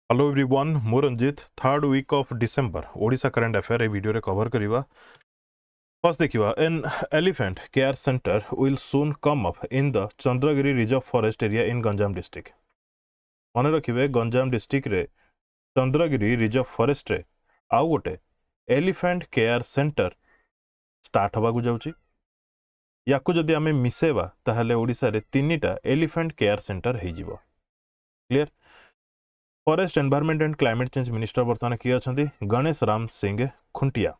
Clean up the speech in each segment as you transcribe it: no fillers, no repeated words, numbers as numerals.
Hello everyone मु Ranjit third week of December Odisha current affair ए video रे कवर करिवा। फर्स्ट देखिवा an elephant care centre will soon come up in the Chandragiri reserve forest area in Ganjam district. मन रखिबे Ganjam district रे Chandragiri reserve forest रे आउ गोटे एलिफेंट केयर सेंटर स्टार्ट हवा को जाउची। याकू जदि आमे मिसेबा ताहले ओडिशा रे तीनटा एलिफेंट केयर सेंटर हे जिवो। Clear. Forest environment and climate change minister बर्तमान किए अच्छा Ganesh Ram Singh Khuntia.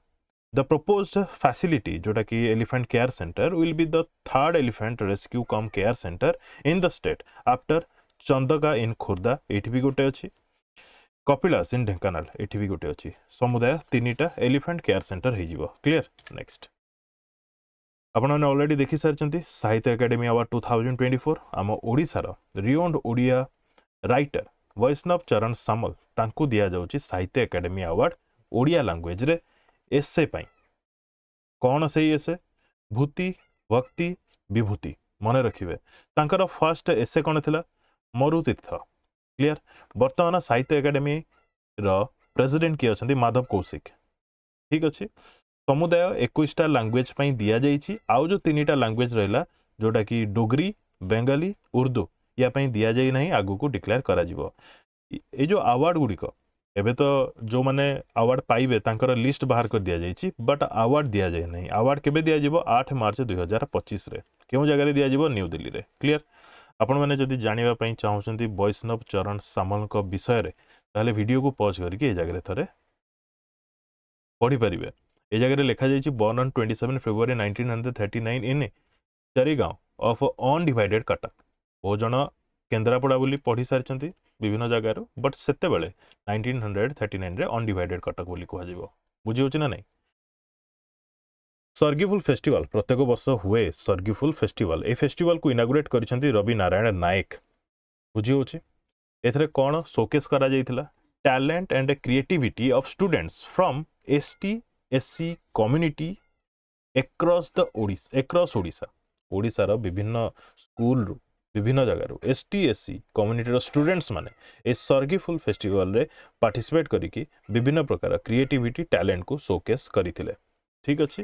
The proposed facility जोटा कि elephant care centre will be the third elephant rescue cum care centre in the state after Chandaka in Khordha एठी भी गोटे अच्छी, कपिलास इन ढेंकानाल एठी भी गोटे अच्छी। समुदाय तीनटा एलिफेंट केयर सेंटर हो जिवो। क्लियर। नेक्स्ट आपण मैंने ऑलरेडी देखि सारी साहित्य एकेडमी अवार्ड 2024 आम ओडिशार रिओन्ड ओडिया राइटर वैष्णव चरण सामल तांकू दिया जाउची साहित्य एकेडमी अवार्ड ओडिया लैंग्वेज रे एसे पाई। कौन से एसे? भूति भक्ति विभूति। मन रखिए तांकर फर्स्ट एसे कौन थिला? मरुतीर्थ। क्लियर। वर्तमान साहित्य एकेडमी रो प्रेसिडेंट किए अच्छा माधव कौशिक। ठीक अच्छे। समुदाय 21टा लैंग्वेज पाई दिया जाइछि। आउ जो तीनटा लैंग्वेज रहला जोटा कि डोगरी बेंगाली उर्दू या पाई दिया जाई नहीं, आगु को डिक्लेयर करा जिवो। ए जो अवार्ड गुड़िक एबे तो जो माने अवार्ड पाइबे तांकर लिस्ट बाहर कर दिया जाइछि, बट अवार्ड दिया जाए नहीं। अवार्ड केबे दिया जिवो? 8 मार्च 2025 रे। केउ जगह रे दिया जिवो? न्यू दिल्ली रे। क्लियर। आपण माने जदि जानिबा पई चाहउछंती वैष्णव चरण सामल को विषय रे ताले वीडियो को पॉज करके ए जगह रे थरे पढ़ी परिबे। ए जगह रे लिखा जाइछि born on 27 February 1939 in Charigaon of undivided Cuttack. ओ जन केन्द्रापड़ा बोली पढ़ी सारी विभिन्न जगार, बट सेते बेले 1939 रे अनडिवाइडेड कटक बोली कह जिवो। बुझी होछि ना नहीं? सर्गिफुल फेस्टिवल प्रत्येक वर्ष हुए। सर्गिफुल फेस्टिवल ए फेस्टिवल को इनागुरेट करिसेंती रवि नारायण नायक। बुझी होछि एथरे कोन शोकेस करा जाइथिला? Talent and creativity of students from ST SC community across Odisha. ओडिशार विभिन्न स्कूल रु विभिन्न जगार एसटी एससी कम्युनिटी स्टूडेंट्स माने ए सर्गिफुल फेस्टिवल रे पार्टिसिपेट करिकी विभिन्न प्रकार क्रिएटिविटी टैलेंट को शोकेस करथिले। ठीक अच्छे।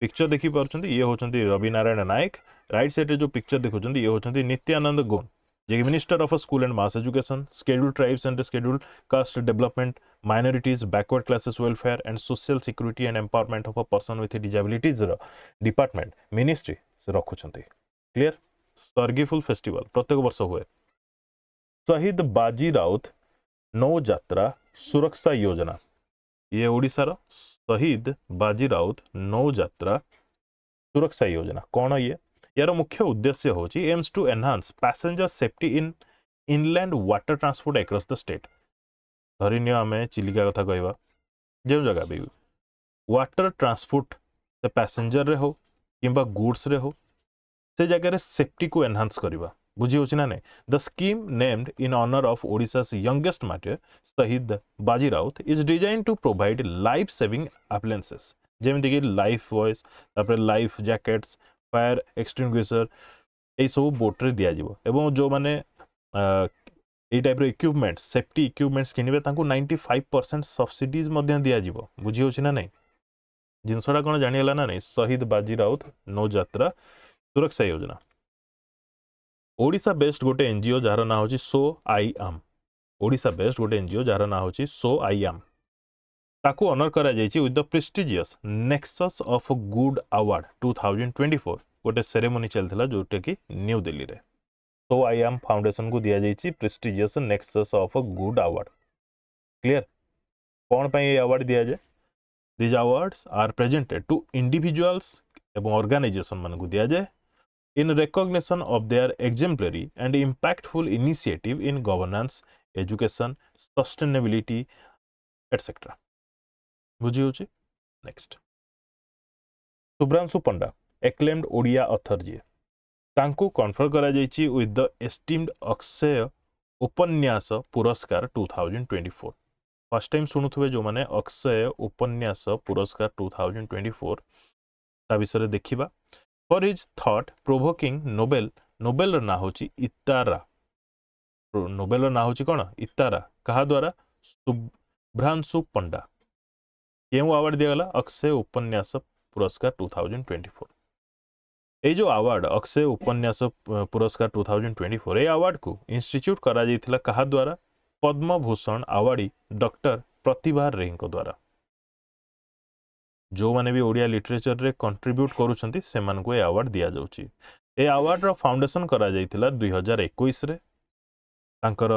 पिक्चर देखि पारछंती ये होचंती रवि नारायण नायक। राइट साइड रे जो पिक्चर देखुचंती ये होचंती नित्यानंद गोन जे minister of school and mass education, scheduled tribes and scheduled caste development, minorities, backward classes welfare and social security and empowerment of a person with disabilities department ministry से रखुचंती। Clear. सर्गिफुल festival प्रत्येक वर्ष हुए। शहीद बाजी राउत नौ यात्रा सुरक्षा योजना। ये ओडिशार शहीद बाजी राउत नौ यात्रा सुरक्षा योजना कौन? ये यार मुख्य उद्देश्य होची aims to enhance passenger safety in inland water transport across the state. धरिनिय आमे चिलिका कथा कहवा, जो जगह भी वाटर ट्रांसपोर्ट से पैसेंजर रे हो किंबा गुड्स रे हो से जगह सेफ्टी को एनहांस करवा। बुझी होछि ना नहीं? The scheme named in honour of Odisha's youngest martyr शहीद Baji Rout is design to provide life saving appliances जेमिति कि लाइफ वॉइस तापर लाइफ जैकेट्स फायर एक्सटिंग्विशर ए सब बोट रे दिया जिवो। एवं जो माने ए टाइप रो इक्विपमेंट सेफ्टी इक्विपमेंट्स किनिबे तांको 95% सब्सिडीज मध्य दिया जिवो। बुझी होछि ना नहीं? जिनसडा कोन जानियला ना नहीं? शहीद बाजी राउत नौ यात्रा सुरक्षा योजना ओडिशा बेस्ड गोटे एनजीओ जार ना होची सो आई एम। ओडिशा बेस्ड गोटे एनजीओ जार ना होची सो आई एम ताकू ऑनर करा जायछि with the prestigious nexus of good award 2024 गोटे सेरेमनी चलथिला जोटे कि न्यू दिल्ली रे। सो आई एम फाउंडेशन को दिया जायछि prestigious nexus of good award. Clear. कौन पाई ये अवार्ड दिया जाए? This awards are presented to individuals एवं ऑर्गेनाइजेशन मान को दिया जाए in recognition of their exemplary and impactful initiative in governance, education, sustainability, etc. बुझी होची? नेक्स्ट शुभ्रांशु पंडा एक्लेम्ड ओडिया ऑथर जी तांको कन्फर करा जायछि विथ द एस्टीम्ड अक्षय उपन्यास पुरस्कार 2024। फर्स्ट टाइम सुनुथुबे जो माने अक्षय उपन्यास पुरस्कार 2024 ता विषय देखिबा। For his thought provoking novel ना होची इतारा नोबेल ना हूँ कौन इतारा क्या द्वारा शुभ्रांशु पंडा क्यों अवार्ड दिगला अक्षय उपन्यास पुरस्कार 2024 ये जो अवार्ड अक्षय उपन्यास पुरस्कार 2024 ये अवार्ड को इंस्टीट्यूट करा जाइथिला कहा द्वारा पद्म भूषण अवार्डी डॉक्टर प्रतिभा रे द्वारा जो माने भी ओडिया लिटरेचर रे कंट्रीब्यूट करूछंती सेमान को ये अवार्ड दिया जाउची ए अवार्ड रो फाउंडेशन करा जाइथिला 2021 रे तांकर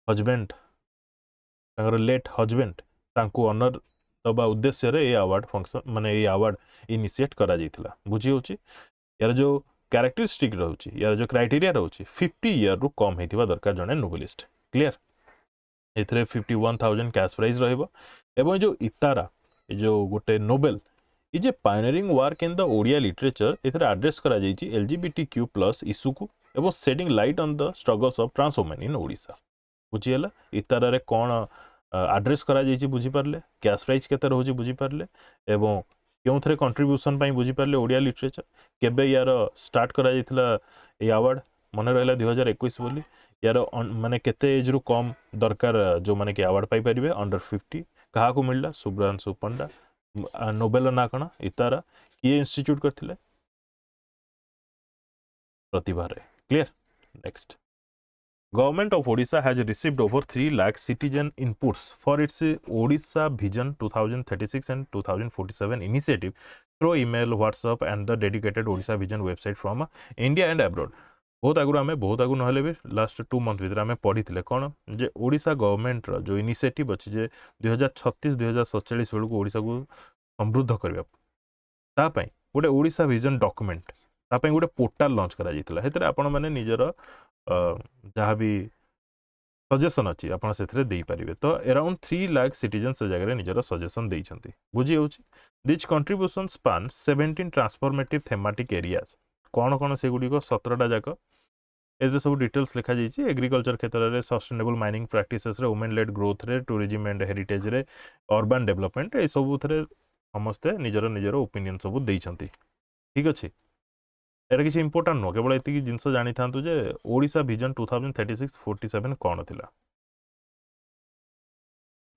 हजबेंड तांकर लेट हजबेंड तांको ऑनर दबा उद्देश्य रे ये अवार्ड फंक्शन माने ये अवार्ड इनिशिएट करा जाइथिला बुझी होची यार जो कैरेक्टरिस्टिक रोची यार जो क्राइटेरिया रोची 50 ईयर रु कम हेतिबा दरकार जने नोबेलिस्ट क्लियर एथरे 51,000 कैश प्राइज रहइबो एवं जो इतारा जो गोटे नोबेल ये जे pioneering work in the Odia literature एथरे एड्रेस करा जाइछि LGBTQ+ इशू को एवं shedding light on the struggles of trans women in Odisha बुझिएला इतारा रे कोन एड्रेस करा जाइछि बुझी पारले कैश प्राइज केते रहउछि बुझी पारले एवं क्यों थे कंट्रीब्यूशन बुझी पारे ओडिया लिटरेचर केबे यार स्टार्ट करा जाइथिला ए अवार्ड मन रहा 2021 बोली यार माने केते एज रु कम दरकार जो माने कि अवार्ड पाई परिबे अंडर 50 कहा को मिलला शुभ्रांशु पंडा नोबेल ना कण इतारा किए इंस्टीट्यूट करथिले प्रतिभा रे clear next Government of Odisha has received over 3 lakh citizen inputs for its Odisha Vision 2036 and 2047 initiative through email, WhatsApp and the dedicated Odisha Vision website from India and abroad. बहुत आगु आम बहुत आगु ना भी last 2 month भर आम पढ़ी कौन जे ओडिशा गवर्नमेंट जो इनिशिएटिव अच्छी जे 2036-2047 बेलू ओडिशा को समृद्ध करने गोटे ओडिशा विजन डॉक्यूमेंट गोटे पोर्टाल लॉन्च करा आपण माने निजर जहाँ भी सजेसन अच्छी आप पारे तो अराउंड 3 लाख सिटीजन से जगह निजर सजेसन देइछंती बुझी होची this contribution span 17 transformative thematic areas कौन कौन से गुडी को 17टा जाक ए सब डिटेल्स लिखा जाइए एग्रीकल्चर क्षेत्र में सस्टेनेबल माइनिंग प्रैक्टिसेस रे वुमेन लेड ग्रोथ रे टूरिज्म एंड हेरिटेज रे अर्बन डेवलपमेंट ए सब समस्ते निजर निजर ओपिनियन सब देइछंती ठीक अच्छे एटा किसी इंपोर्टाट नुह केवल ये जिनस जानी था जे ओडिशा विजन 2036-47 कौन थिला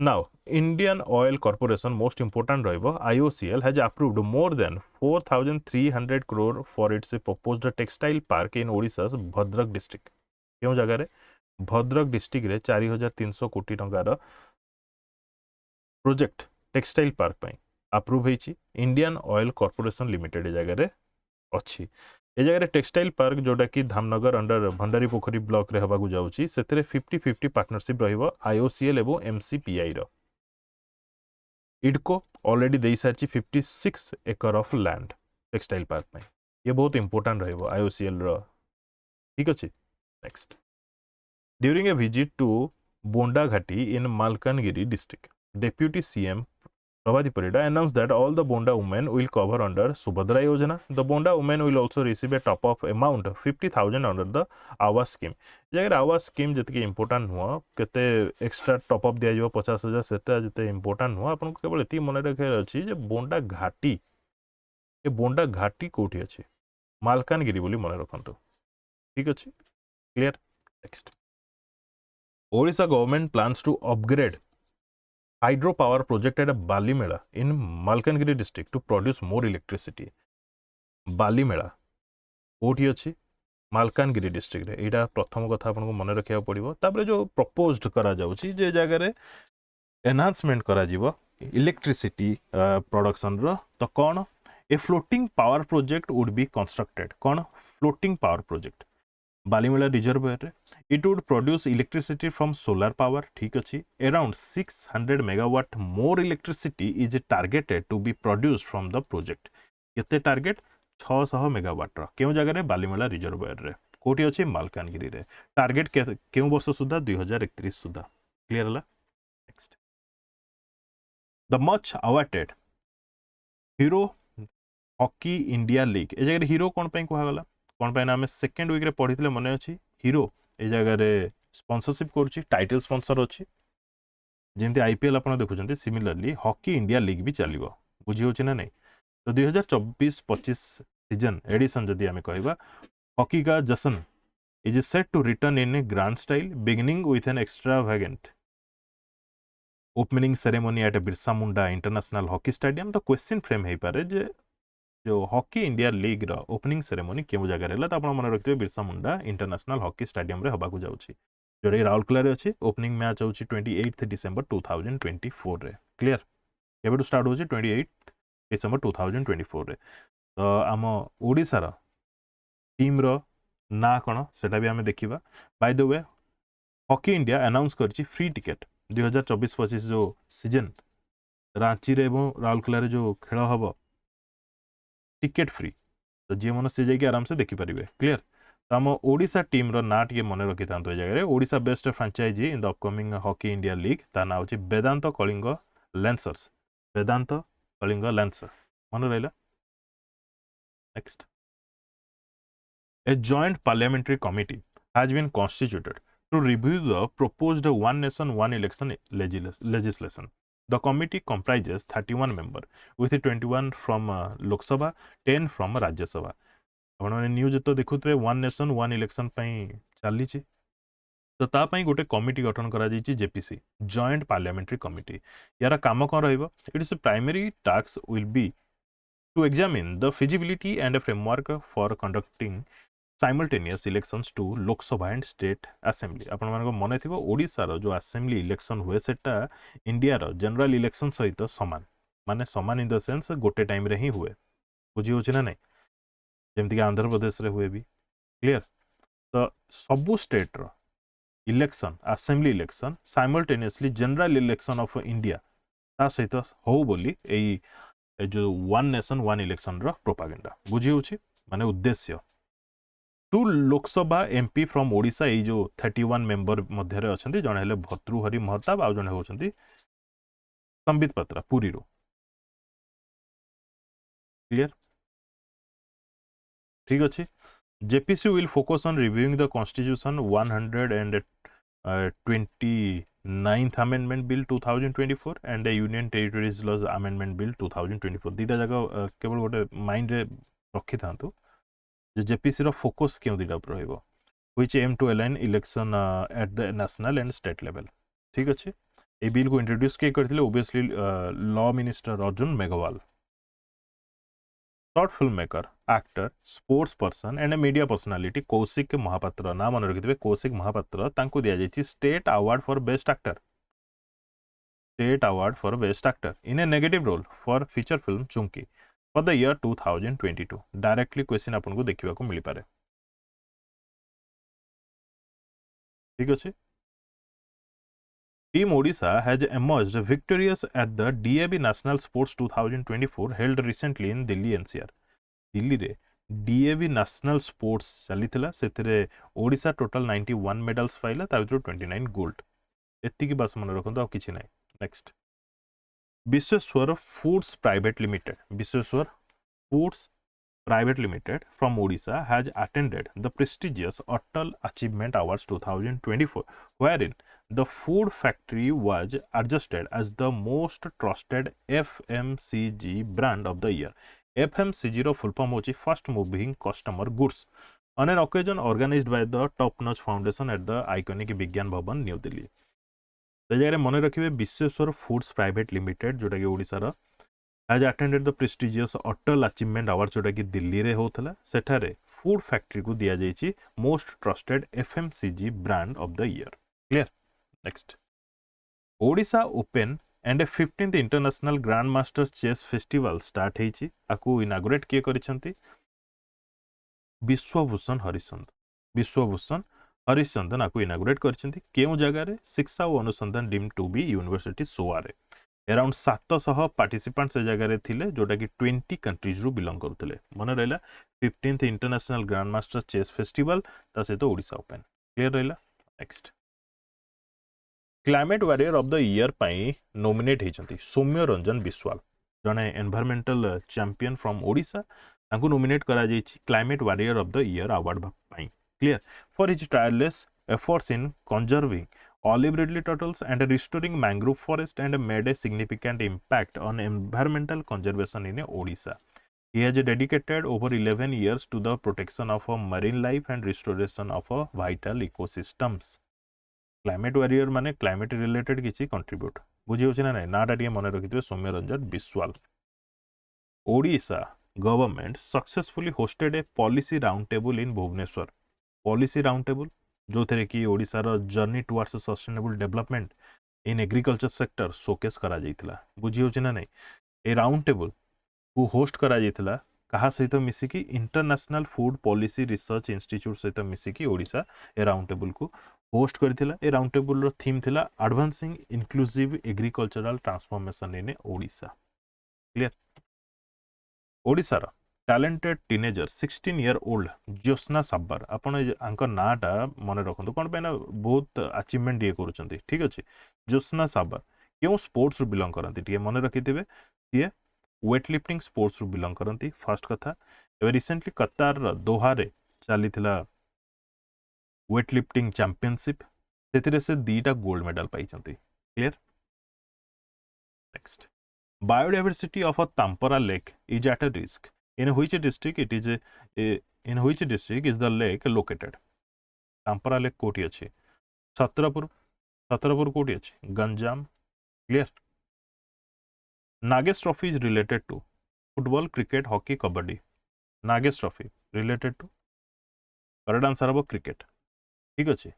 now Indian oil corporation most important रहिबो IOCL has approved more than 4,300 crore for its proposed textile park in Odisha's Bhadrak district क्यों जगह रे भद्रक डिस्ट्रिक्ट रे 4,300 कोटी टंकार प्रोजेक्ट टेक्सटाइल पार्क पई अप्रूव होईची इंडियन ऑयल कॉर्पोरेशन लिमिटेड जगह रे अच्छी ए जगह टेक्सटाइल पार्क जोटा कि धामनगर अंडर भंडारी पोखरी ब्लॉक रे हवा जाउची सेतरे 50-50 पार्टनरशिप रहिबो IOCL एवं MCPI रो इडको ऑलरेडी देई सारची 56 acre of land textile park में ये बहुत इंपोर्टेंट रहिबो IOCL रो ठीक अछि next during a visit to Bonda Ghati in Malkangiri district deputy CM Prabhati Parida announced that all the Bonda women will cover under Subhadra Yojana. The Bonda women will also receive a top-up amount of 50,000 under the Awas scheme. जगह Awas scheme जितकी important हुआ केते extra top-up दिया जाव 50,000 सेटा जिते important हुआ आपन केवल एती मन रखे अछि जे बोंडा घाटी ए बोंडा घाटी कोठी अछि मालकानगिरी बोली मन रखंतो ठीक अछि clear next Odisha government plans to upgrade hydro power project at Balimela in Malkangiri district to produce more electricity. Balimela कोठी अछि मालकानगिरी डिस्ट्रिक्ट रे एटा प्रथम कथा आपन को मन रखिया पड़िबो तापर जो प्रपोज्ड करा जाउची जे जगह रे एनहांसमेंट करा जीवो इलेक्ट्रिसिटी प्रोडक्शन रो तो कोन a floating power project would be constructed कोन floating power project Balimela reservoir रे it would produce electricity from solar power ठीक अछि around 600 megawatt more electricity is targeted to be produced from the project केते target 600 megawatt रो केउ जगह रे Balimela reservoir रे कोठी अछि मालकानगिरी रे टारगेट केउ वर्ष सुधा 2031 सुधा क्लियर हला next the much awaited hero hockey India league ए जगह हीरो कोन पई कहला गला कोन पई ना हम सेकंड वीक रे पढितले मने अछि हीरो ए जगह रे स्पॉन्सरशिप करूची टाइटल स्पॉन्सर अछि जेंति IPL आपण देखुचंती सिमिलरली हॉकी इंडिया लीग भी चलिबो बुझी होची ना नहीं तो 2024-25 सीजन एडिशन जदि हमें कहबा हॉकी का जशन is set to return in a grand style, beginning with an extravagant opening ceremony at a Birsa Munda International Hockey Stadium. The question frame है पारे जे जो हॉकी इंडिया लीग रो ओपनिंग सेरेमनी केउ जगह रहला त आपण मन रखिबे Birsa Munda international hockey stadium रे हबा को जाउची जोरे राउरकेला रे अछि ओपनिंग मैच होउची 28 डिसेंबर 2024 रे क्लियर केबेटू स्टार्ट होउची 28 डिसेंबर 2024 रे तो आम ओडिसा रो टीम रो ना कोन सेटा भी हमें देखिबा by the way hockey India announce करची फ्री टिकट 2024-25 जो सीजन रांची रे एवं राउरकेला रे जो खेल हबो टिकेट फ्री तो जी मन से जाकि आराम से देखिपारे क्लीयर तो आम ओडिशा टीम रो ना टे मन रखी था जगह Odisha based franchise in the upcoming hockey India league ता ना होची वेदांत कलिंग लेंसर्स वेदांत कलिंग लेंसर मन रहा next a joint parliamentary committee has been constituted to review the proposed one nation one election legislation. The committee comprises 31 members with 21 from Lok Sabha, 10 from Rajya Sabha. आपण माने news तो देखुतबे one nation one election पई चली छि तो ता पई गोटे कमिटी गठन करा जाईछि जेपीसी जॉइंट पार्लियामेंट्री कमिटी यार काम कोन रहइबो it is primary task will be to examine the feasibility and a framework for conducting simultaneous elections to Lok Sabha and state assembly आपण मानको मने थिबो ओडिसा रो जो असेंबली इलेक्शन हुए सेटा इंडिया रो जनरल इलेक्शन सहित समान माने समान इन द सेंस गोटे टाइम रे ही हुए बुझी होछि ना नहीं जेमति कि आंध्र प्रदेश रे हुए भी क्लियर तो सबु स्टेट रो election assembly election simultaneously general election of India ता सहित हो बोली एई जो वन नेशन वन इलेक्शन रो प्रोपागेंडा बुझी होछि माने उद्देश्य two Lok Sabha MP from Odisha ए जो 31 मेंबर मध्य रे अछंती जने हेले भर्तृहरि महताब आ जने होछंती संबित पत्रा पुरी रो क्लियर ठीक अछि JPC will focus on reviewing the constitution 129th amendment bill 2024 and the union territories laws amendment bill 2024 दीटा जगह केवल गोटे माइंड रे रखि थांतु जेपीसी रो फोकस क्यों दीटा पर रहइबो which aim to align election at the national and state level ठीक अछि ए बिल को इंट्रोड्यूस के करथिले obviously law minister Arjun Meghwal short film maker actor sports person and a media personality Kaushik Mahapatra ना मन रखिथिबे कौशिक महापात्र तांको दिया जायछि state award for best actor in a negative role for feature film चुंकी for the year 2022 directly question आपन को देखिबा को मिली पारे ठीक अछि Team Odisha has emerged victorious at the DAB National Sports 2024 held recently in Delhi NCR. Delhi रे DAB National Sports चलीथिला सेथिरे ओडिशा टोटल 91 मेडल्स पाइला ता भितर 29 गोल्ड एत्ती की बस मन रखंतो आ किछि नै next Vishweshwar foods private limited from Odisha has attended the prestigious Atal Achievement Awards 2024 wherein the food factory was adjusted as the most trusted FMCG brand of the year. FMCG रो full form होची fast moving customer goods on an occasion organized by the Top Notch Foundation at the iconic विज्ञान भवन new Delhi तो जगह मन रखिबे Vishweshwar foods private limited जोटा कि ओडिसा रो has attended the prestigious Atal Achievement Awards जोटा कि दिल्ली रे होतला सेठारे फूड फैक्ट्री को दिया जायछि most trusted FMCG brand of the year clear next Odisha open and 15th international grand masters chess festival start हेछि आकु इनागुरेट के करिसंती विश्वभूषण हरिश्चंदन आकु इनागुरेट करिसंती केउ जगह रे शिक्षा और अनुसंधान डीम टू बी यूनिवर्सिटी सोआ रे अराउंड 700 पार्टिसिपेंट से जगह रे थिले जोटा कि 20 कंट्रीज रु बिलोंग करथिले मन रहला 15th international grand master chess festival ता से तो ओडिशा ओपन क्लियर रहला next climate warrior of the year पई नॉमिनेट हेचंती सौम्य रंजन बिस्वाल जने एनवायरमेंटल चैंपियन फ्रॉम ओडिशा तांको नॉमिनेट करा जायछि climate warrior of the year award पई clear for his tireless efforts in conserving olive ridley turtles and restoring mangrove forest and made a significant impact on environmental conservation in Odisha. He has dedicated over 11 years to the protection of a marine life and restoration of a vital ecosystems. Climate warrior माने climate related किसी contribute बुझी होची ना नहीं नाटा टिके मने रखिथिबे सौम्य Ranjan Biswal. Odisha government successfully hosted a policy roundtable in Bhubaneswar. Policy roundtable जो थे कि ओडिशा रो journey towards sustainable development in agriculture sector showcase करा जाइतिला बुझी होची ना नहीं. ए राउंड टेबल को होस्ट करा जाइतिला कहा सहित मिसिकी international food policy research institute सहित मिसिकी ओडिशा ए राउंड टेबल को होस्ट करथिला. ए राउंड टेबल रो थीम थिला advancing inclusive agricultural transformation in Odisha. Clear. Odisha रो talented teenager 16 year old Jyotsna Sabar आपण आंक नाटा मन रखंतु कोन पे ना बहुत अचीवमेंट ये करूछंती. ठीक अछि. ज्योत्स्ना साब्बर क्यों स्पोर्ट्स रु बिलोंग करंती टिके मन रखिथिबे. ये वेट लिफ्टिंग स्पोर्ट्स रु बिलोंग करंती फर्स्ट कथा. एबे रिसेंटली कतार रो दोहा रे चली थिला वेट लिफ्टिंग चैंपियनशिप सेतिरे से दीटा गोल्ड मेडल पाइछंती. Clear. Next. Biodiversity of a Tampara lake is at a risk. In which district it is in which district is the lake located? Tampara lake कोठी अछि. छत्रपुर कोठी अछि. Ganjam. Clear. Nagesh trophy is related to football, cricket, hockey, kabaddi. Nagesh trophy related to correct answer हबो cricket. ठीक अछि.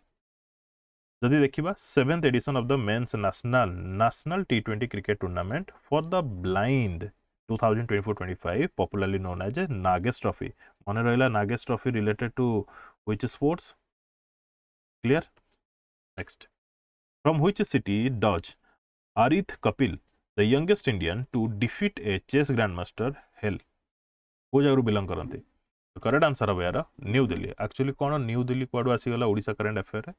जदि देखिबा 7th edition of the men's national T20 cricket tournament for the blind 2024-25 popularly known as Nagesh trophy. मने रहला Nagesh trophy related to which sports? Clear. Next. From which city does Arith Kapil, the youngest Indian to defeat a chess grandmaster, hail? को जगह belong करंती. Correct answer हबो यार new Delhi. Actually कोन new Delhi code आसी गला Odisha current affair.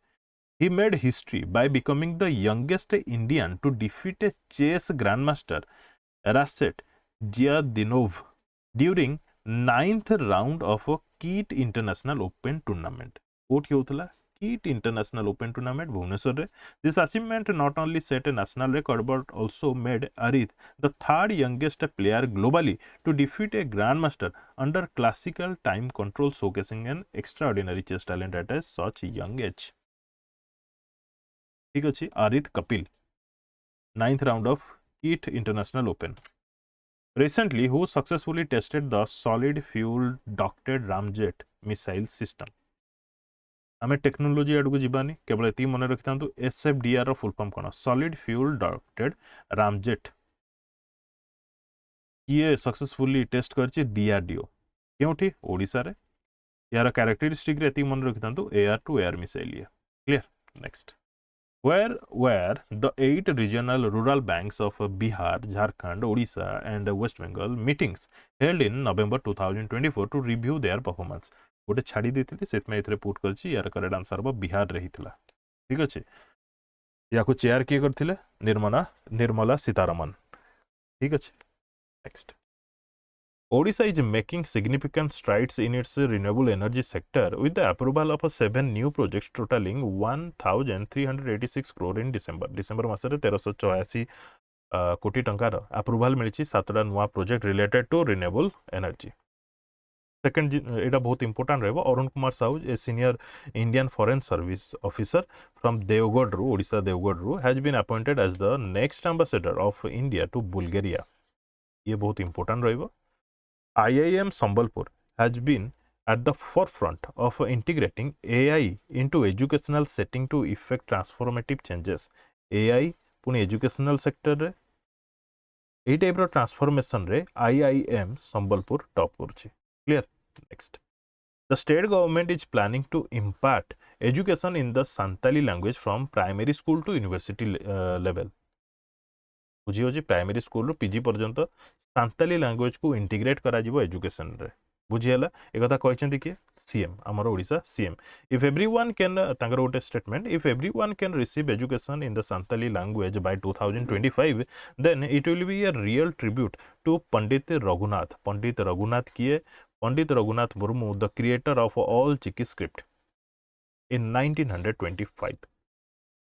He made history by becoming the youngest Indian to defeat a chess grandmaster, Rasset Giardinov, during 9th round of a KIT International Open tournament. What होतला KIT International Open tournament Bhubaneswar रे. This achievement not only set a national record but also made Arith the third youngest player globally to defeat a grandmaster under classical time control, showcasing an extraordinary chess talent at a such young age. ठीक अछि. आरिथ Kapil 9th round of KIT International Open. Recently, who successfully tested the solid fuel ducted ramjet missile system? आमे technology आडू जीवानी केवल एति मन रखितांतु. SFDR रो फुल फॉर्म कोन? Solid fuel ducted ramjet. ये सक्सेसफुली टेस्ट करछि DRDO केउठी ओडिसा रे. यार कैरेक्टरिस्टिक रे एति मन रखितांतु एयर टू एयर मिसाइल ये. Clear. Next. Where were the 8 regional rural banks of Bihar, Jharkhand, Odisha and West Bengal meetings held in November 2024 to review their performance? गोटे छाड़ी देथिले सेतमे एथरे पुट करछि. यार करेक्ट आंसर हबो बिहार रहितला. ठीक अछि. याको चेयर के करथिले निर्मला सीतारमन. ठीक अछि. Next. Odisha is making significant strides in its renewable energy sector with the approval of 7 new projects totaling 1,386 crore in December. December मासरे 1384 कोटी टंकार अप्रूवल मिली 7टा नुआ project related to renewable energy. Second एटा बहुत इंपोर्टेंट रहबो. Arun Kumar Sahu a senior Indian Foreign Service officer from Deogarh रू ओडिशा देवगढ़ रू has been appointed as the next ambassador of India to Bulgaria. ये बहुत इंपोर्टेंट रहबो. IIM Sambalpur has been at the forefront of integrating AI into educational setting to effect transformative changes. AI पुनी educational sector रे ए type रो transformation रे IIM Sambalpur top करछि. Clear. Next. The state government is planning to impart education in the Santali language from primary school to university level. बुझी होची primary school रो PG पर्यंत Santali language को integrate करा जिवो education रे. बुझियला ए कथा कहचंती कि सीएम हमर Odisha CM. If everyone can तांगर गोटे statement if everyone can receive education in the Santali language by 2025 then it will be a real tribute to Pandit Raghunath. Pandit Raghunath किए? Pandit Raghunath Murmu the creator of Ol Chiki script in 1925.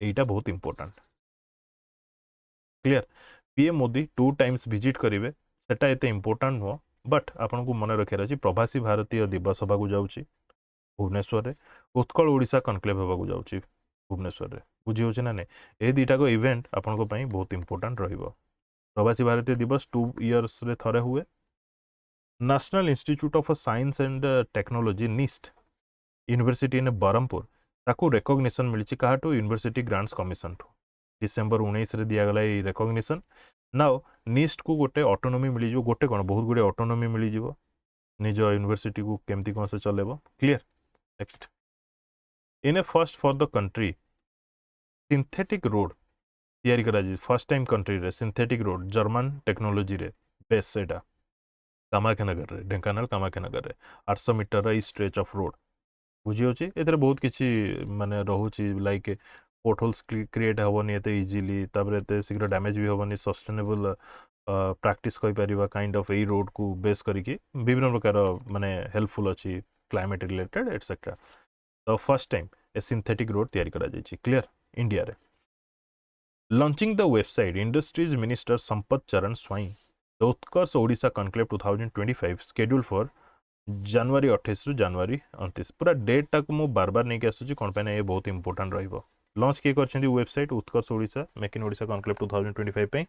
एटा बहुत important. Clear. PM Modi 2 times visit करिवे सेटा एते important हो. But आपको मन रखार अच्छी प्रवासी भारतीय दिवस होगा जाऊँगी भुवनेश्वर में, उत्कल ओडिशा कनक्लेव होगा जाऊँगी भुवनेश्वर में, बुझी हो ना नहीं, ये दुईटाक इवेंट आपंक बहुत इंपोर्टाट रहिबो। प्रवासी भारतीय दिवस 2 इयर्स रे थरे हुए। National institute of science and technology NIST university in Berhampur ताकू रेकग्निशन मिली काहाटू यूनिवर्सिटी ग्रांट्स कमिशन ठू डिसेंबर 19 रे दिया ये रेकग्निशन। नाउ निस्ट को गोटे ऑटोनॉमी मिली जो गोटे कौन बहुत गुड़े ऑटोनॉमी मिली जीवो निज यूनिवर्सिटी को केमती कौन से चलेबो। Clear. Next, in a first for the country synthetic road तैयारी करा जी फर्स्ट टाइम कंट्री रे सिंथेटिक रोड जर्मन टेक्नोलॉजी रे बेस सेटा कामाख्यानगर रे ढेंकानाल कामाख्यानगर रे 800 मीटर रे स्ट्रेच ऑफ रोड बुझी होची। एथरे बहुत किछि माने रहूची लाइक पोर्ट होल्स क्रिएट हेबनी एते इजीली तापर एते शीघ्र डैमेज भी हेबनी सस्टेनेबल प्रैक्टिस कहि परिबा काइंड ऑफ ए रोड को बेस करिके विभिन्न प्रकार माने हेल्पफुल अछि क्लाइमेट रिलेटेड एटसेट्रा। तो फर्स्ट टाइम ए सिंथेटिक रोड तैयारी करा जायछि। क्लियर। इंडिया रे launching the website industries minister Sampad Charan Swain the Utkarsh Odisha conclave 2025 schedule for January 28 रु जनवरी 29 पूरा डेट टाक मु बार बार नहीं आसुची कौन पे ये बहुत इंपोर्टाट रहिबो। लॉन्च किए करछन्ती website Utkarsh Odisha make in Odisha conclave 2025 पे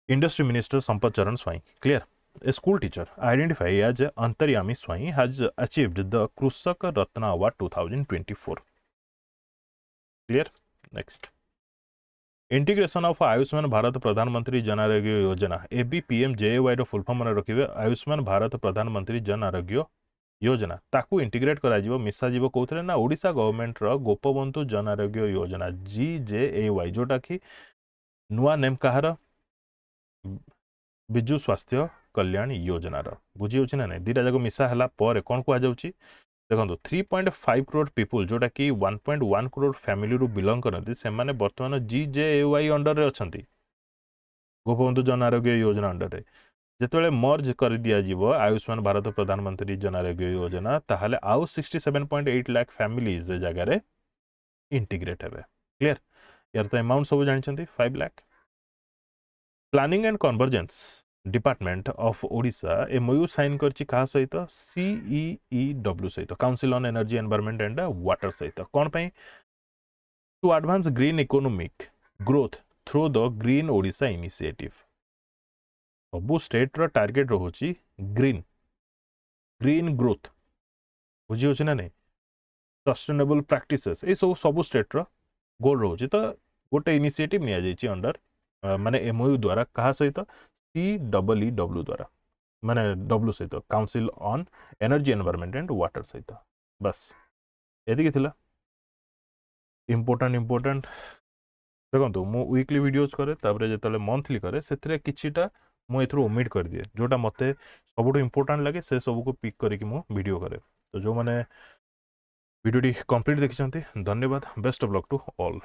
industry minister Sampad Charan Swain. Clear. A school teacher identify as Antaryami Swain has achieved the Krushak Ratna award 2024। Clear. Next, integration of Ayushman Bharat Pradhan Mantri Jan Arogya Yojana ABPMJAY row full form मन रखिबे आयुष्मान भारत प्रधानमंत्री जन आरोग्य योजना ताकू इंटीग्रेट करा जिवो मिसा जिवो कोथरे ना ओडिशा गवर्नमेंट रो गोपबंधु जन आरोग्य योजना GJAY जोटा कि नुआ नेम कहार बिजु स्वास्थ्य कल्याण योजना रो बुझी होछि ना नहीं दीटा जाको मिसा हला पर कोन को आ जाउछि देखो 3.5 करोड़ पीपुल जोटा कि 1.1 करोड़ फैमिली रू बिलोंग करती से माने वर्तमान GJAY अंडर रे अछंती गोपबंधु जन आरोग्य योजना अंडर रे जेतेबेले मर्ज कर दिया जीवो आयुष्मान भारत प्रधानमंत्री जन आरोग्य योजना ताहाले आउ 67.8 लाख फैमिलीज जगह रे इंटीग्रेट हेबे। क्लियर। यार तो अमाउंट सब जानिछंती 5 lakh. Planning and convergence department of Odisha MOU sign करछि का सहित CEEW सहित council on energy environment and water सहित कौन पे to advance green economic growth through the green Odisha initiative. सबु स्टेट रो टार्गेट रहुछि ग्रीन ग्रीन ग्रोथ बुझी होछि ना नहीं सस्टेनेबल प्रैक्टिसेस ए सबु स्टेट रो गोल रहुछि। तो गोटे इनिशिएटिव निया जाइछि अंडर माने MOU द्वारा कहा सहित CEEW द्वारा माने W सहित council on energy environment and water सहित बस एदिके थिला इंपोर्टेंट देखो मु वीकली वीडियोज करे तापरे जेतले मंथली करे सेथरे किछिटा मु एथरो ओमिट कर दिए जोटा मते सबुठो इंपोर्टेंट लगे से सब को पिक करके मु वीडियो करे। तो जो माने वीडियोटी कंप्लीट देखिसंती धन्यवाद। Best of luck to all.